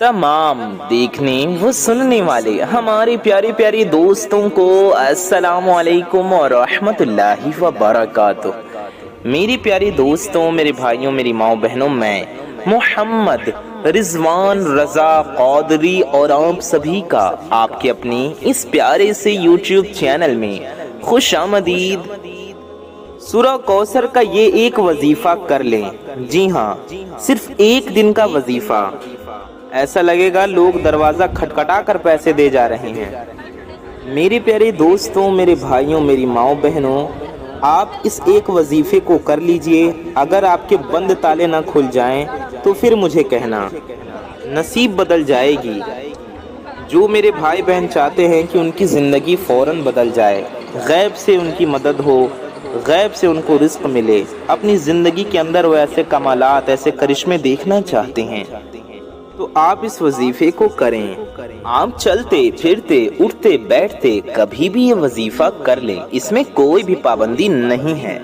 तमाम देखने व सुनने वाले हमारे प्यारे प्यारे दोस्तों को अस्सलाम वालेकुम और रहमतुल्लाहि व बरकातुहू। मेरी प्यारी दोस्तों, मेरे भाइयों, मेरी माओ बहनों, मैं मोहम्मद रिजवान रजा कौदरी और आप सभी का आपके अपने इस प्यारे से यूट्यूब चैनल में खुश आमदीद। सूरह कौसर का ये एक वजीफा कर लें। जी हाँ, सिर्फ एक दिन का वजीफा। ऐसा लगेगा लोग दरवाजा खटखटा कर पैसे दे जा रहे हैं। मेरे प्यारे दोस्तों, मेरे भाइयों, मेरी माओ बहनों, आप इस एक वजीफे को कर लीजिए। अगर आपके बंद ताले ना खुल जाएं तो फिर मुझे कहना, नसीब बदल जाएगी। जो मेरे भाई बहन चाहते हैं कि उनकी ज़िंदगी फ़ौरन बदल जाए, गैब से उनकी मदद हो, गैब से उनको रिस्क मिले, अपनी ज़िंदगी के अंदर वो ऐसे कमालात, ऐसे करिश्मे देखना चाहते हैं, तो आप इस वजीफे को करें। आप चलते फिरते उठते बैठते कभी भी ये वजीफा कर लें। इसमें कोई भी पाबंदी नहीं है।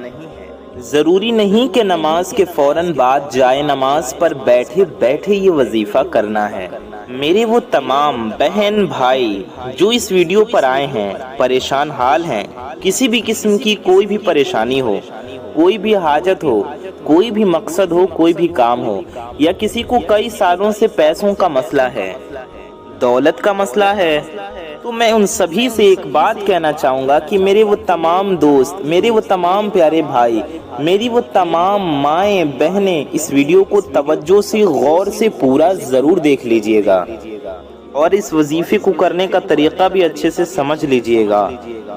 ज़रूरी नहीं कि नमाज के फ़ौरन बाद जाए नमाज पर बैठे बैठे ये वजीफा करना है। मेरे वो तमाम बहन भाई जो इस वीडियो पर आए हैं, परेशान हाल हैं, किसी भी किस्म की कोई भी परेशानी हो, कोई भी हाजत हो, कोई भी मकसद हो, कोई भी काम हो, या किसी को कई सालों से पैसों का मसला है, दौलत का मसला है, तो मैं उन सभी से एक बात कहना चाहूँगा कि मेरे वो तमाम दोस्त, मेरे वो तमाम प्यारे भाई, मेरी वो तमाम माएँ बहनें इस वीडियो को तवज्जो से गौर से पूरा ज़रूर देख लीजिएगा और इस वजीफे को करने का तरीक़ा भी अच्छे से समझ लीजिएगा।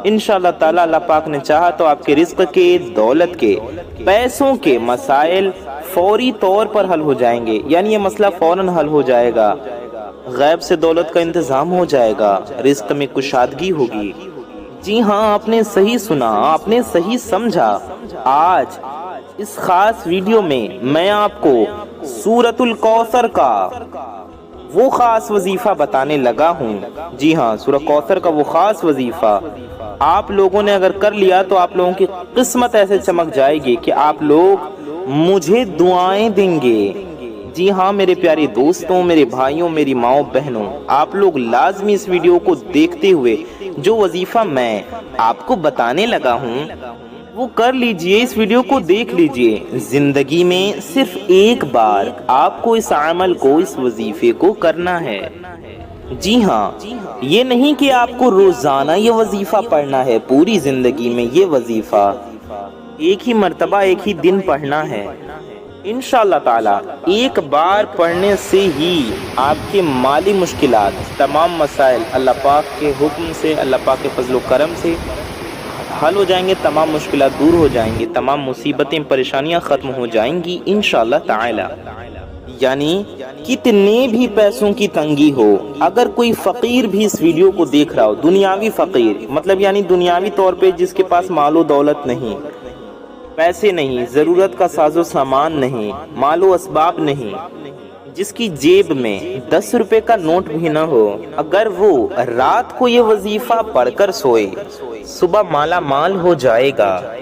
इंशाअल्लाह ताला अल्लाह पाक ने चाहा तो आपके रिज़्क़ के, दौलत के, पैसों के मसाइल फौरी तौर पर हल हो जाएंगे। यानी ये मसला फ़ौरन हल हो जाएगा, गैब से दौलत का इंतज़ाम हो जाएगा, रिज़्क़ में कुशादगी होगी। जी हाँ, आपने सही सुना, आपने सही समझा। आज इस खास वीडियो में मैं आपको सूरतुल कौसर का वो खास वजीफा बताने लगा हूँ। जी हाँ, सूरह कौसर का वो खास वजीफा आप लोगों ने अगर कर लिया तो आप लोगों की किस्मत ऐसे चमक जाएगी कि आप लोग मुझे दुआएं देंगे। जी हाँ मेरे प्यारे दोस्तों, मेरे भाइयों, मेरी माओ बहनों, आप लोग लाजमी इस वीडियो को देखते हुए जो वजीफा मैं आपको बताने लगा हूँ वो कर लीजिए। इस वीडियो को देख लीजिए। जिंदगी में सिर्फ एक बार आपको इस अमल को, इस वजीफे को करना है। जी हाँ, ये नहीं कि आपको रोजाना ये वजीफा पढ़ना है, पूरी जिंदगी में ये वजीफा एक ही मर्तबा, एक ही दिन पढ़ना है। इंशाअल्लाह ताला एक बार पढ़ने से ही आपके माली मुश्किलात, तमाम मसाइल अल्लाह पाक के हुक्म से, अल्लाह पाक के फजल करम से हल हो जाएंगे, तमाम मुश्किलात दूर हो जाएंगी, तमाम मुसीबतें, परेशानियां ख़त्म हो जाएंगी इंशाअल्लाह ताला। यानी कितने भी पैसों की तंगी हो, अगर कोई फ़कीर भी इस वीडियो को देख रहा हो, दुनियावी फ़कीर मतलब यानी दुनियावी तौर पे जिसके पास मालो दौलत नहीं, पैसे नहीं, ज़रूरत का साजो सामान नहीं, मालो असबाब नहीं, जिसकी जेब में 10 रुपए का नोट भी न हो, अगर वो रात को ये वजीफा पढ़कर सोए, सुबह माला माल हो जाएगा।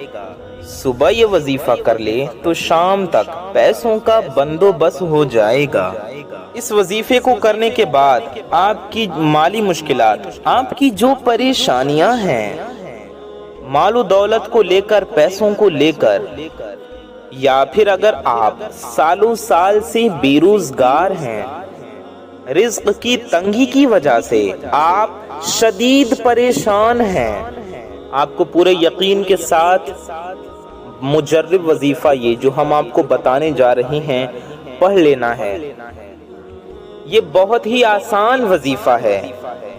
सुबह ये वजीफा कर ले तो शाम तक पैसों का बंदोबस्त हो जाएगा। इस वजीफे को करने के बाद आपकी माली मुश्किलात, आपकी जो परेशानियां हैं मालो दौलत को लेकर, पैसों को लेकर, या फिर अगर आप सालों साल से बेरोजगार हैं, रिज्क की तंगी की वजह से आप शदीद परेशान हैं, आपको पूरे यकीन के साथ मुजर्रब वजीफा ये जो हम आपको बताने जा रहे हैं पढ़ लेना है। ये बहुत ही आसान वजीफा है,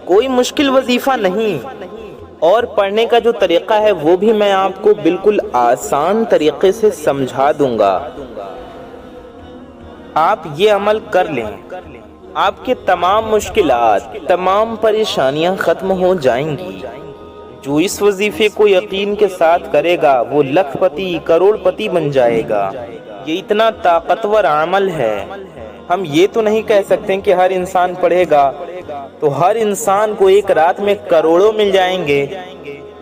कोई मुश्किल वजीफा नहीं, और पढ़ने का जो तरीका है वो भी मैं आपको बिल्कुल आसान तरीके से समझा दूंगा। आप ये अमल कर लें, आपके तमाम मुश्किलात, तमाम परेशानियां खत्म हो जाएंगी। जो इस वजीफे को यकीन के साथ करेगा वो लखपति, करोड़पति बन जाएगा। ये इतना ताकतवर अमल है। हम ये तो नहीं कह सकते कि हर इंसान पढ़ेगा तो हर इंसान को एक रात में करोड़ों मिल जाएंगे।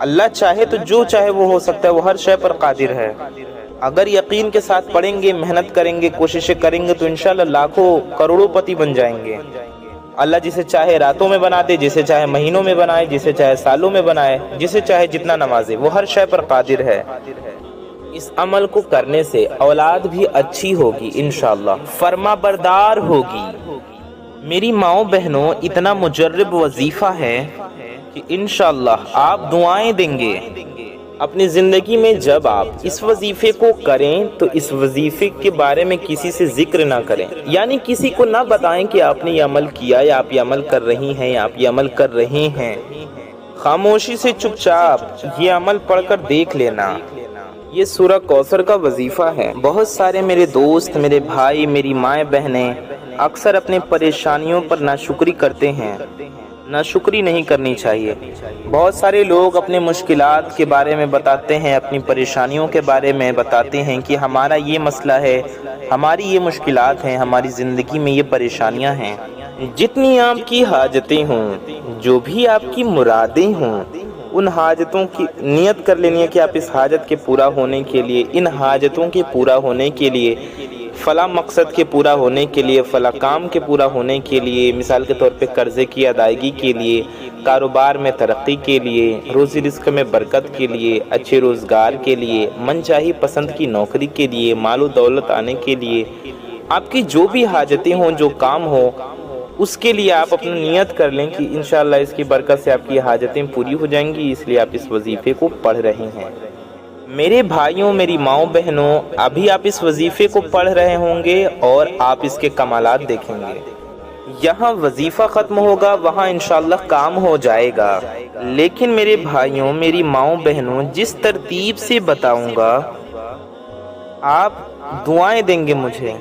अल्लाह चाहे तो जो चाहे वो हो सकता है, वो हर शय पर कादिर है। अगर यकीन के साथ पढ़ेंगे, मेहनत करेंगे, कोशिशें करेंगे तो इंशाल्लाह लाखों करोड़ोंपति बन जाएंगे। अल्लाह जिसे चाहे रातों में बना दे, जिसे चाहे महीनों में बनाए, जिसे चाहे सालों में बनाए, जिसे चाहे जितना नवाजे, वो हर शय पर कादिर है। इस अमल को करने से औलाद भी अच्छी होगी इंशाल्लाह, फर्मा बरदार होगी। मेरी माओ बहनों, इतना मुजर्रब वजीफा है कि इंशाल्लाह आप दुआएं देंगे। अपनी ज़िंदगी में जब आप इस वजीफ़े को करें तो इस वजीफ़े के बारे में किसी से जिक्र ना करें, यानी किसी को ना बताएं कि आपने ये अमल किया या आप ये अमल कर रही हैं या आप ये अमल कर रहे हैं। खामोशी से चुपचाप ये अमल पढ़कर देख लेना। ये सूरह कौसर का वजीफ़ा है। बहुत सारे मेरे दोस्त, मेरे भाई, मेरी माएँ बहनें अक्सर अपने परेशानियों पर नाशुक्री करते हैं। नाशुक्री नहीं करनी चाहिए। बहुत सारे लोग अपने मुश्किलात के बारे में बताते हैं, अपनी परेशानियों के बारे में बताते हैं कि हमारा ये मसला है, हमारी ये मुश्किलात हैं, हमारी ज़िंदगी में ये परेशानियां हैं। जितनी आपकी हाजतें हों, जो भी आपकी मुरादें हों, उन हाजतों की नियत कर लेनी है कि आप इस हाजत के पूरा होने के लिए, इन हाजतों के पूरा होने के लिए, फ़ला मकसद के पूरा होने के लिए, फ़ला काम के पूरा होने के लिए, मिसाल के तौर पे कर्ज़े की अदायगी के लिए, कारोबार में तरक्की के लिए, रोज़ी रिज़्क़ में बरकत के लिए, अच्छे रोज़गार के लिए, मनचाही पसंद की नौकरी के लिए, मालो दौलत आने के लिए, आपकी जो भी हाजतें हों, जो काम हो, उसके लिए आप अपनी नियत कर लें कि इंशाअल्लाह इसकी बरकत से आपकी हाजतें पूरी हो जाएंगी। इसलिए आप इस वजीफ़े को पढ़ रहे हैं। मेरे भाइयों, मेरी माओ बहनों, अभी आप इस वजीफ़े को पढ़ रहे होंगे और आप इसके कमालात देखेंगे। यहाँ वजीफ़ा ख़त्म होगा, वहाँ इंशाअल्लाह काम हो जाएगा। लेकिन मेरे भाइयों, मेरी माओ बहनों, जिस तरतीब से बताऊँगा आप दुआएं देंगे मुझे।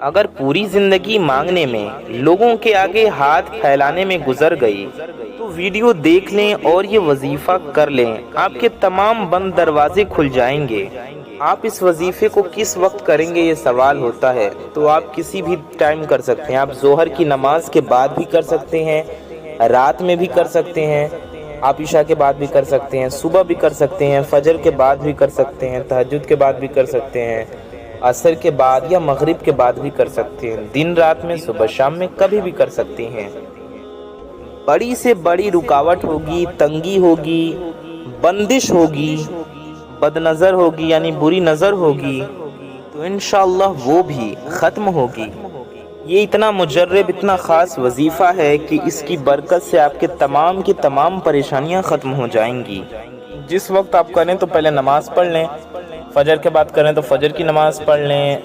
अगर पूरी ज़िंदगी मांगने में, लोगों के आगे हाथ फैलाने में गुजर गई तो वीडियो देख लें और ये वजीफ़ा कर लें, आपके तमाम बंद दरवाजे खुल जाएंगे। आप इस वजीफ़े को किस वक्त करेंगे ये सवाल होता है, तो आप किसी भी टाइम कर सकते हैं। आप ज़ोहर की नमाज के बाद भी कर सकते हैं, रात में भी कर सकते हैं, आप इशा के बाद भी कर सकते हैं, सुबह भी कर सकते हैं, फजर के बाद भी कर सकते हैं, तहज्जुद के बाद भी कर सकते हैं, असर के बाद या मगरिब के बाद भी कर सकते हैं, दिन रात में, सुबह शाम में, कभी भी कर सकते हैं। बड़ी से बड़ी रुकावट होगी, तंगी होगी, बंदिश होगी, बदनज़र होगी यानी बुरी नज़र होगी, तो इंशाअल्लाह वो भी ख़त्म होगी। ये इतना मुजर्रब, इतना ख़ास वजीफ़ा है कि इसकी बरकत से आपके तमाम की तमाम परेशानियां ख़त्म हो जाएंगी। जिस वक्त आप करें तो पहले नमाज़ पढ़ लें, फजर के बाद करें तो फजर की नमाज़ पढ़ लें।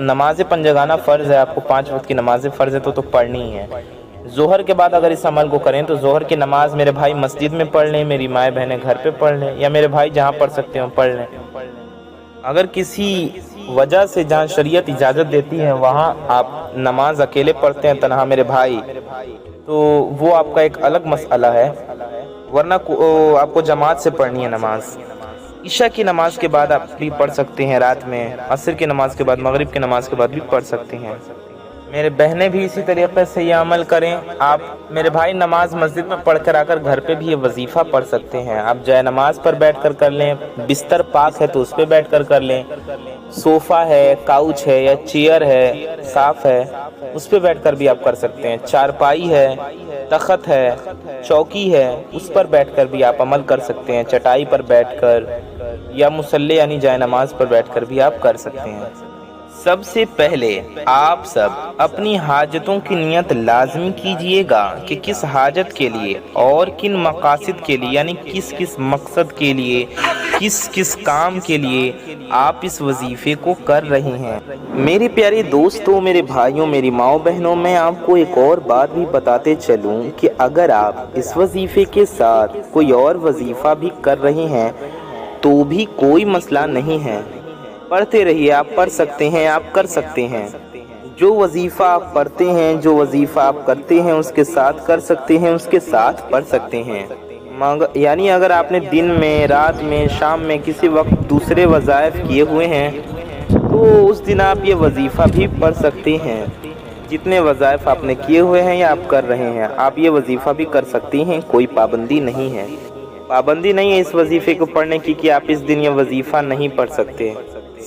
नमाज़ पंजगाना फ़र्ज़ है, आपको 5 वक्त की नमाज़ें फ़र्ज़ है तो पढ़नी ही है। ज़ोहर के बाद अगर इस अमल को करें तो ज़ोहर की नमाज़ मेरे भाई मस्जिद में पढ़ लें, मेरी माएँ बहनें घर पे पढ़ लें, या मेरे भाई जहाँ पढ़ सकते हो पढ़ लें। अगर किसी वजह से जहाँ शरीयत इजाज़त देती है वहाँ आप नमाज अकेले पढ़ते हैं तन्हा मेरे भाई, तो वो आपका एक अलग मसला है, वरना आपको जमात से पढ़नी है नमाज। इशा की नमाज के बाद आप भी पढ़ सकते हैं रात में, असर की नमाज के बाद, मगरिब की नमाज के बाद भी पढ़ सकते हैं। मेरे बहनें भी इसी तरीके से ये अमल करें। आप मेरे भाई नमाज मस्जिद में पढ़ कर आकर घर पे भी ये वजीफ़ा पढ़ सकते हैं। आप जाए नमाज पर बैठ कर लें, बिस्तर पाक है तो उस पर बैठ कर लें, सोफ़ा है, काउच है या चेयर है साफ़ है उस पर बैठ कर भी आप कर सकते हैं। चारपाई है, तख्त है, चौकी है, उस पर बैठकर भी आप अमल कर सकते हैं। चटाई पर बैठकर या मुसल्ले यानी जाए नमाज पर बैठकर भी आप कर सकते हैं। सबसे पहले आप सब अपनी हाजतों की नियत लाजमी कीजिएगा कि किस हाजत के लिए और किन मकासद के लिए, यानी किस किस मकसद के लिए, किस किस काम के लिए आप इस वजीफ़े को कर रहे हैं। मेरे प्यारे दोस्तों, मेरे भाइयों, मेरी माओ बहनों, मैं आपको एक और बात भी बताते चलूं कि अगर आप इस वजीफ़े के साथ कोई और वजीफ़ा भी कर रहे हैं तो भी कोई मसला नहीं है। पढ़ते रहिए, आप पढ़ सकते हैं, आप कर सकते हैं। जो वजीफ़ा आप पढ़ते हैं, जो वजीफ़ा आप करते हैं उसके साथ कर सकते हैं, उसके साथ पढ़ सकते हैं। यानी अगर आपने दिन में, रात में, शाम में किसी वक्त दूसरे वज़ाइफ किए हुए हैं तो उस दिन आप ये वजीफ़ा भी पढ़ सकते हैं। जितने वज़ाइफ आपने किए हुए हैं या आप कर रहे हैं, आप ये वजीफ़ा भी कर सकते हैं। कोई पाबंदी नहीं है, पाबंदी नहीं है इस वजीफ़े को पढ़ने की कि आप इस दिन ये वजीफ़ा नहीं पढ़ सकते।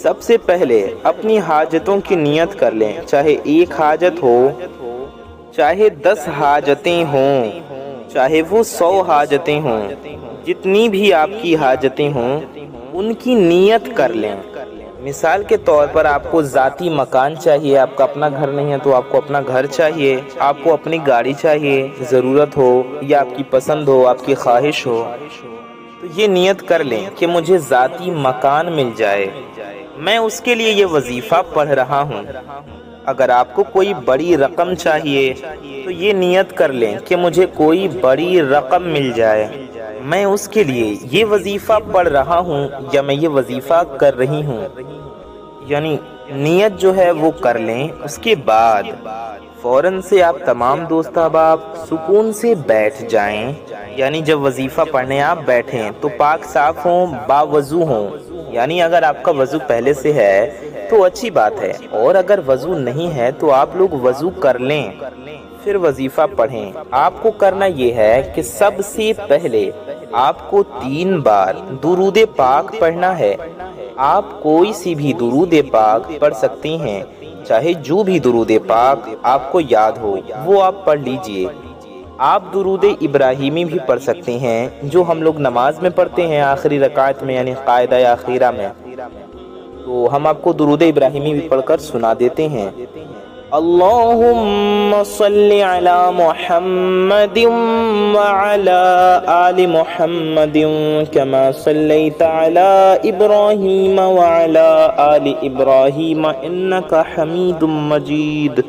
سب سے پہلے اپنی حاجتوں کی نیت کر لیں، چاہے ایک حاجت ہو، چاہے 10 حاجتیں ہوں، چاہے وہ 100 حاجتیں ہوں، جتنی بھی آپ کی حاجتیں ہوں ان کی نیت کر لیں۔ مثال کے طور پر آپ کو ذاتی مکان چاہیے، آپ کا اپنا گھر نہیں ہے تو آپ کو اپنا گھر چاہیے، آپ کو اپنی گاڑی چاہیے، ضرورت ہو یا آپ کی پسند ہو، آپ کی خواہش ہو، تو یہ نیت کر لیں کہ مجھے ذاتی مکان مل جائے، میں اس کے لیے یہ وظیفہ پڑھ رہا ہوں۔ اگر آپ کو کوئی بڑی رقم چاہیے تو یہ نیت کر لیں کہ مجھے کوئی بڑی رقم مل جائے، میں اس کے لیے یہ وظیفہ پڑھ رہا ہوں یا میں یہ وظیفہ کر رہی ہوں۔ یعنی نیت جو ہے وہ کر لیں، اس کے بعد فوراً سے آپ تمام دوست احباب سکون سے بیٹھ جائیں۔ یعنی جب وظیفہ پڑھنے آپ بیٹھیں تو پاک صاف ہوں، باوضو ہوں۔ یعنی اگر آپ کا وضو پہلے سے ہے تو اچھی بات ہے، اور اگر وضو نہیں ہے تو آپ لوگ وضو کر لیں، پھر وظیفہ پڑھیں۔ آپ کو کرنا یہ ہے کہ سب سے پہلے آپ کو 3 بار درود پاک پڑھنا ہے۔ آپ کوئی سی بھی درود پاک پڑھ سکتے ہیں، چاہے جو بھی درود پاک آپ کو یاد ہو وہ آپ پڑھ لیجئے۔ آپ درود ابراہیمی بھی پڑھ سکتے ہیں جو ہم لوگ نماز میں پڑھتے ہیں آخری رکعت میں، یعنی قاعدہ اخیرہ میں، تو ہم آپ کو درود ابراہیمی بھی پڑھ کر سنا دیتے ہیں۔ اللہم صلی علی محمد وعلی آل محمد کما صلیت علی ابراہیم وعلی آل ابراہیم انکا حمید مجید۔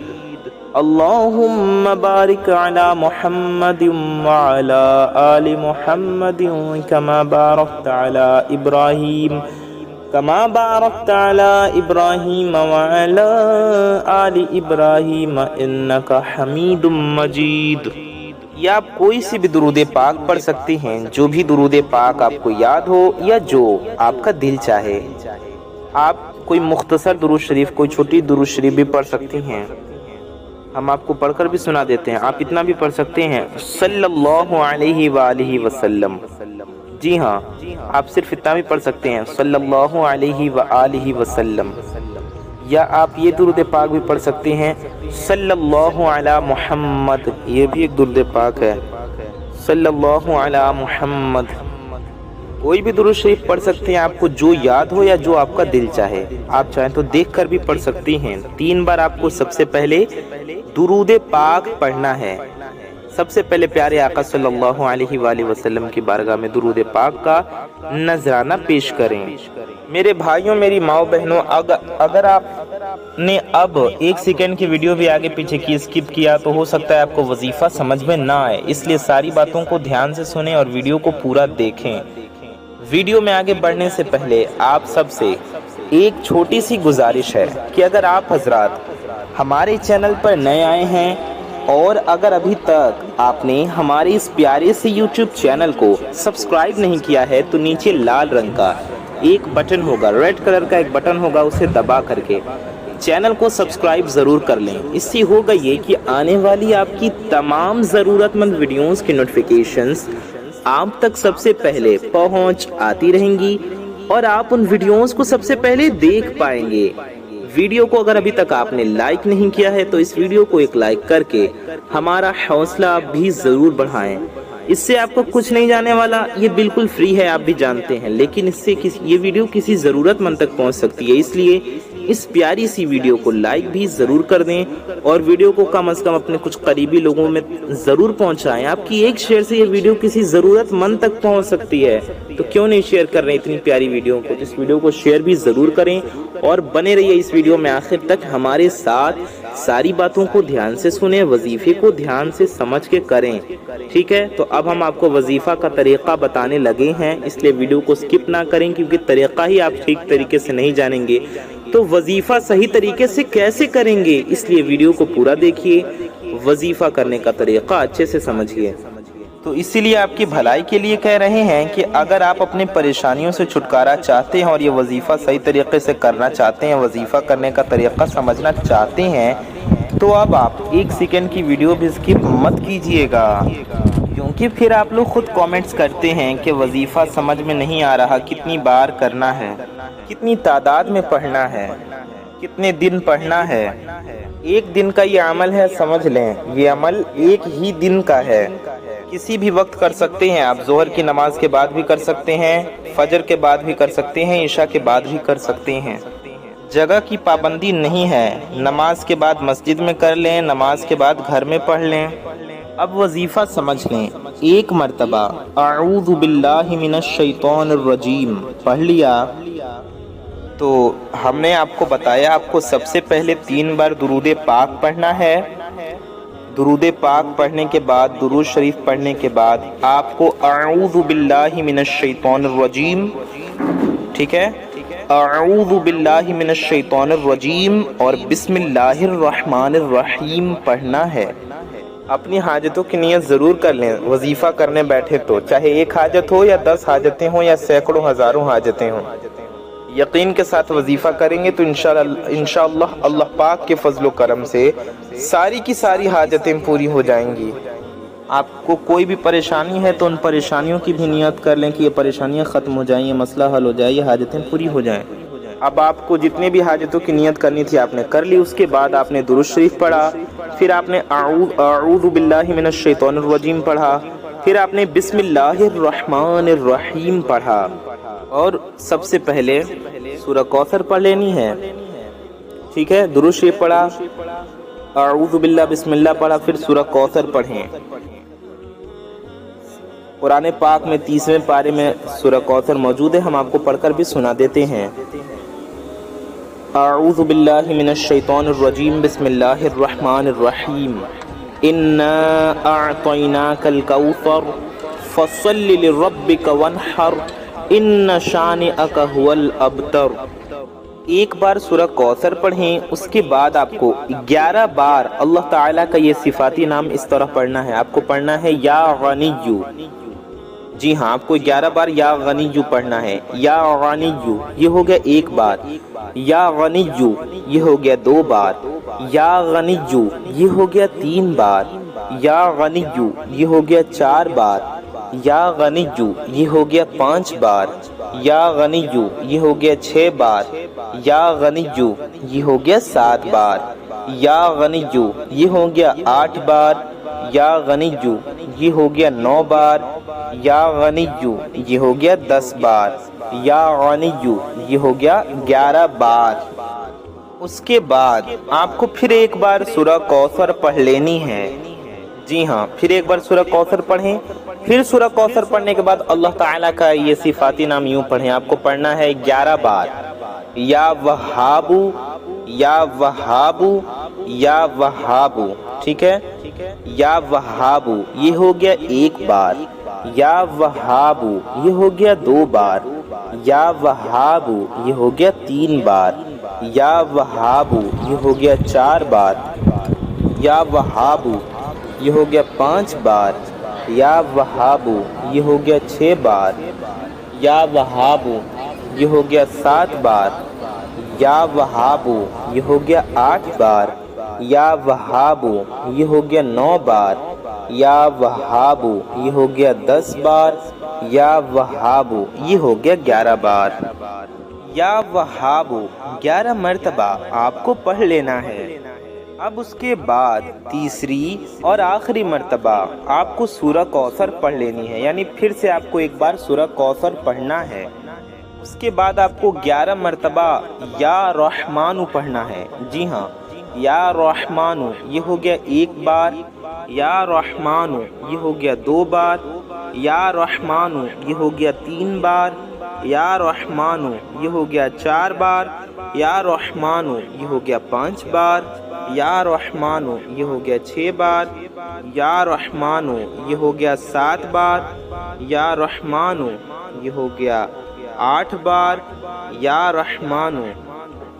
اللہم بارک علی محمد وعلی آل محمد کما بارکت علی ابراہیم كما باركت على إبراهيم وعلى آل إبراهيم إنك حميد مجيد۔ یا آپ کوئی سی بھی درود پاک پڑھ سکتے ہیں، جو بھی درود پاک آپ کو یاد ہو یا جو آپ کا دل چاہے۔ آپ کوئی مختصر درود شریف، کوئی چھوٹی درود شریف بھی پڑھ سکتے ہیں، ہم آپ کو پڑھ کر بھی سنا دیتے ہیں۔ آپ اتنا بھی پڑھ سکتے ہیں صلی اللہ علیہ وآلہ وسلم، جی ہاں آپ صرف اتنا بھی پڑھ سکتے ہیں صلی اللہ علیہ وآلہ وسلم۔ یا آپ یہ درود پاک بھی پڑھ سکتے ہیں صلی اللہ علی محمد، یہ بھی ایک درود پاک ہے، صلی اللہ علی محمد۔ کوئی بھی درود شریف پڑھ سکتے ہیں، آپ کو جو یاد ہو یا جو آپ کا دل چاہے۔ آپ چاہیں تو دیکھ کر بھی پڑھ سکتے ہیں۔ 3 بار آپ کو سب سے پہلے درود پاک پڑھنا ہے۔ سب سے پہلے پیارے آقا صلی اللہ علیہ وآلہ وسلم کی بارگاہ میں درود پاک کا نذرانہ پیش کریں۔ میرے بھائیوں، میری ماؤں بہنوں، اگر آپ نے اب 1 سیکنڈ کی ویڈیو بھی آگے پیچھے کی اسکپ کیا تو ہو سکتا ہے آپ کو وظیفہ سمجھ میں نہ آئے، اس لیے ساری باتوں کو دھیان سے سنیں اور ویڈیو کو پورا دیکھیں۔ ویڈیو میں آگے بڑھنے سے پہلے آپ سب سے ایک چھوٹی سی گزارش ہے کہ اگر آپ حضرات ہمارے چینل پر نئے آئے ہیں اور اگر ابھی تک آپ نے ہمارے اس پیارے سے یوٹیوب چینل کو سبسکرائب نہیں کیا ہے تو نیچے لال رنگ کا ایک بٹن ہوگا، ریڈ کلر کا ایک بٹن ہوگا، اسے دبا کر کے چینل کو سبسکرائب ضرور کر لیں۔ اس سے ہوگا یہ کہ آنے والی آپ کی تمام ضرورت مند ویڈیوز کی نوٹیفیکیشنز آپ تک سب سے پہلے پہنچ آتی رہیں گی اور آپ ان ویڈیوز کو سب سے پہلے دیکھ پائیں گے۔ ویڈیو کو اگر ابھی تک آپ نے لائک نہیں کیا ہے تو اس ویڈیو کو ایک لائک کر کے ہمارا حوصلہ بھی ضرور بڑھائیں۔ اس سے آپ کو کچھ نہیں جانے والا، یہ بالکل فری ہے، آپ بھی جانتے ہیں، لیکن اس سے یہ ویڈیو کسی ضرورت مند تک پہنچ سکتی ہے، اس لیے اس پیاری سی ویڈیو کو لائک بھی ضرور کر دیں اور ویڈیو کو کم از کم اپنے کچھ قریبی لوگوں میں ضرور پہنچائیں۔ آپ کی ایک شیئر سے یہ ویڈیو کسی ضرورت مند تک پہنچ سکتی ہے، تو کیوں نہیں شیئر کر رہے اتنی پیاری ویڈیو کو؟ اس ویڈیو کو شیئر بھی ضرور کریں اور بنے رہیے اس ویڈیو میں آخر تک ہمارے ساتھ، ساری باتوں کو دھیان سے سنیں، وظیفے کو دھیان سے سمجھ کے کریں، ٹھیک ہے؟ تو اب ہم آپ کو وظیفہ کا طریقہ بتانے لگے ہیں، اس لیے ویڈیو کو سکپ نہ کریں، کیونکہ طریقہ ہی آپ ٹھیک طریقے سے نہیں جانیں گے تو وظیفہ صحیح طریقے سے کیسے کریں گے؟ اس لیے ویڈیو کو پورا دیکھیے، وظیفہ کرنے کا طریقہ اچھے سے سمجھیے۔ تو اسی لیے آپ کی بھلائی کے لیے کہہ رہے ہیں کہ اگر آپ اپنی پریشانیوں سے چھٹکارا چاہتے ہیں اور یہ وظیفہ صحیح طریقے سے کرنا چاہتے ہیں، وظیفہ کرنے کا طریقہ سمجھنا چاہتے ہیں، تو अब आप 1 सेकंड की वीडियो भी स्किप मत कीजिएगा, क्योंकि फिर आप लोग खुद कमेंट्स करते हैं कि वजीफ़ा समझ में नहीं आ रहा, कितनी बार करना है, कितनी तादाद में पढ़ना है, कितने दिन पढ़ना है। एक दिन का ये अमल है, समझ लें, ये अमल एक ही दिन का है। किसी भी वक्त कर सकते हैं आप, ज़ोहर की नमाज के बाद भी कर सकते हैं, फजर के बाद भी कर सकते हैं, इशा के बाद भी कर सकते हैं। जगह की पाबंदी नहीं है, नमाज के बाद मस्जिद में कर लें, नमाज के बाद घर में पढ़ लें। अब वजीफ़ा समझ लें, एक मरतबा अऊज़ु बिल्लाहि मिनश शैतानिर रजीम पढ़ लिया तो हमने आपको बताया आपको सबसे पहले 3 बार दुरूद पाक पढ़ना है। दुरूद पाक पढ़ने के बाद, दुरूद शरीफ पढ़ने के बाद आपको अऊज़ु बिल्लाहि मिनश शैतानिर रजीम, ठीक है, अऊज़ु बिल्लाहि मिनश शैतानिर रजीम और बिस्मिल्लाहिर रहमानिर रहीम पढ़ना है। अपनी हाजतों की नियत ज़रूर कर लें वजीफ़ा करने बैठे तो, चाहे एक हाजत हो या 10 हाजतें हों या सैकड़ों हज़ारों हाजतें हों। यकीन के साथ वजीफ़ा करेंगे तो इंशाअल्लाह अल्लाह पाक के फजल करम से सारी की सारी हाजतें पूरी हो जाएंगी। आपको कोई भी परेशानी है तो उन परेशानियों की भी नियत कर लें कि ये परेशानियां ख़त्म हो जाएं, ये मसला हल हो जाए, ये हाजतें पूरी हो जाएं। अब आपको जितने भी हाजतों की नियत करनी थी आपने कर ली। उसके बाद आपने दुरूद शरीफ पढ़ा, फिर आपने अऊज़ु बिल्लाहि मिनश शैतानिर रजीम पढ़ा, फिर आपने बिस्मिल्लाहिर रहमानिर रहीम पढ़ा और सबसे पहले सूरह कौसर पढ़ लेनी है, ठीक है। दुरूद शरीफ पढ़ा, अऊज़ु बिल्लाह बिस्मिल्लाह पढ़ा, फिर सूरह कौसर पढ़ें। कुरान पाक में 30वें पारे में सूरह कौसर मौजूद है, हम आपको पढ़कर भी सुना देते हैं। अऊज़ु बिल्लाहि मिनश शैतानिर रजीम बिस्मिल्लाहिर रहमानिर रहीम इन्ना अअतैनाकल कौसर फसल्लि लिरब्बिका वन्हर इन्ना शानिअका हुवल अबतर। एक बार सूरह कौसर पढ़ें, उसके बाद आपको 11 बार अल्लाह ताला का ये सिफाती नाम इस तरह पढ़ना है। आपको पढ़ना है या गनिय्यु, जी हाँ, आपको 11 बार या गनिय्यु पढ़ना है। या गनिय्यु ये हो गया 1 बार, या गनिय्यु ये हो गया 2 बार, या गनिय्यु ये हो गया 3 बार, या गनिय्यु ये हो गया 4 बार, या गनिय्यु ये हो गया 5 बार, या गनिय्यु ये हो गया 6 बार, या गनिय्यु ये हो गया 7 बार, या गनिय्यु ये हो गया 8 बार, या गनिय्यु ये हो गया 9 बार, या गनिय्यु ये हो गया 10 बार, या गनिय्यु ये हो गया 11 बार। उसके बाद आपको फिर एक बार सूरह कौसर पढ़ लेनी है। जी हाँ, फिर एक बार सूरह कौसर पढ़ें। फिर सूरह कौसर पढ़ने के बाद अल्लाह ताला का ये सिफाती नाम यूँ पढ़ें। आपको पढ़ना है 11 बार, या वहाबू, या वहाबू, या वहाबू, ठीक है। या वहाबू ये हो गया 1 बार, या वहाबू ये हो गया 2 बार, या वहाबू ये हो गया 3 बार, या वहाबू ये हो गया 4 बार, या वहाबू ये हो गया 5 बार, या वहाबू ये हो गया 6 बार, या वहाबू ये हो गया 7 बार, या वहाबू ये हो गया 8 बार, या वहाबू ये हो गया 9 बार, या वहाबू ये हो गया 10 बार, या वहाबू ये हो गया 11 बार। या वहाबू 11 मरतबा आपको पढ़ लेना है। अब उसके बाद तीसरी और आखिरी मरतबा आपको सूरह कौसर पढ़ लेनी है, यानी फिर से आपको एक बार सूरह कौसर पढ़ना है। उसके बाद आपको 11 मरतबा या रहमानु पढ़ना है। जी हाँ, या रहमानु ये हो गया 1 बार, या रहमानु ये हो गया 2 बार, या रहमानु ये हो गया 3 बार, या रहमानु ये हो गया 4 बार, या रहमानु ये हो गया 5 बार, या रहमानु ये हो गया 6 बार, या रहमानु ये हो गया 7 बार, या रहमानु ये हो गया 8 बार, या रहमानु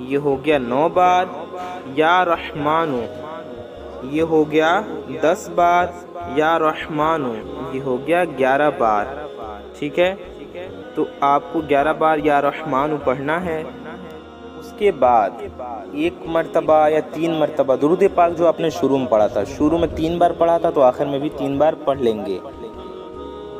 ये हो गया 9 बार, या रहमानु ये हो गया 10 बार, या रहमानु ये हो गया 11 बार। ठीक है, तो आपको 11 बार या रहमानु पढ़ना है। उसके کے بعد 1 مرتبہ یا 3 مرتبہ درود پاک جو آپ نے شروع میں پڑھا تھا، شروع میں 3 بار پڑھا تھا تو آخر میں بھی 3 بار پڑھ لیں گے۔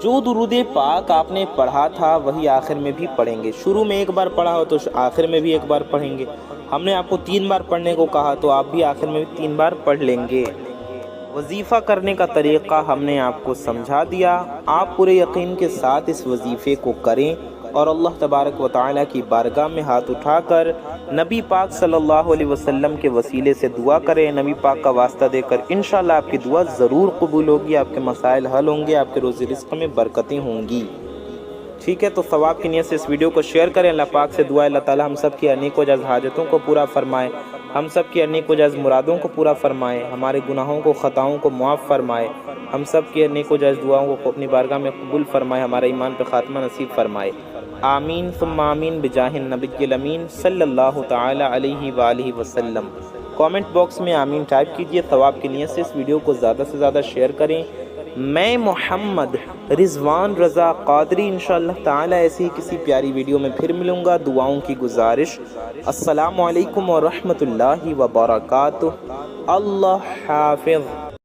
جو درود پاک آپ نے پڑھا تھا وہی آخر میں بھی پڑھیں گے۔ شروع میں 1 بار پڑھا ہو تو آخر میں بھی 1 بار پڑھیں گے۔ ہم نے آپ کو 3 بار پڑھنے کو کہا تو آپ بھی آخر میں بھی 3 بار پڑھ لیں گے۔ وظیفہ کرنے کا طریقہ ہم نے آپ کو سمجھا دیا۔ آپ پورے یقین کے ساتھ اس وظیفے کو کریں اور اللہ تبارک و تعالیٰ کی بارگاہ میں ہاتھ اٹھا کر نبی پاک صلی اللہ علیہ وسلم کے وسیلے سے دعا کریں، نبی پاک کا واسطہ دے کر انشاءاللہ آپ کی دعا ضرور قبول ہوگی، آپ کے مسائل حل ہوں گے، آپ کے روزی رزق میں برکتیں ہوں گی۔ ٹھیک ہے، تو ثواب کی نیت سے اس ویڈیو کو شیئر کریں۔ اللہ پاک سے دعا ہے اللہ تعالیٰ ہم سب کی انیک و جائز حاجتوں کو پورا فرمائے، ہم سب کی انیک و جائز مرادوں کو پورا فرمائے، ہمارے گناہوں کو خطاؤں کو معاف فرمائے، ہم سب کی انیک و جائز دعاؤں کو اپنی بارگاہ میں قبول فرمائے، ہمارے ایمان پہ خاتمہ نصیب فرمائے۔ آمین ثم آمین بجاہ النبی الامین صلی اللہ تعالی علیہ وآلہ وسلم۔ کامنٹ باکس میں آمین ٹائپ کیجئے۔ ثواب کی نیت سے اس ویڈیو کو زیادہ سے زیادہ شیئر کریں۔ میں محمد رضوان رضا قادری انشاءاللہ تعالی ایسی کسی پیاری ویڈیو میں پھر ملوں گا۔ دعاؤں کی گزارش۔ السلام علیکم ورحمۃ اللہ وبرکاتہ۔ اللہ حافظ۔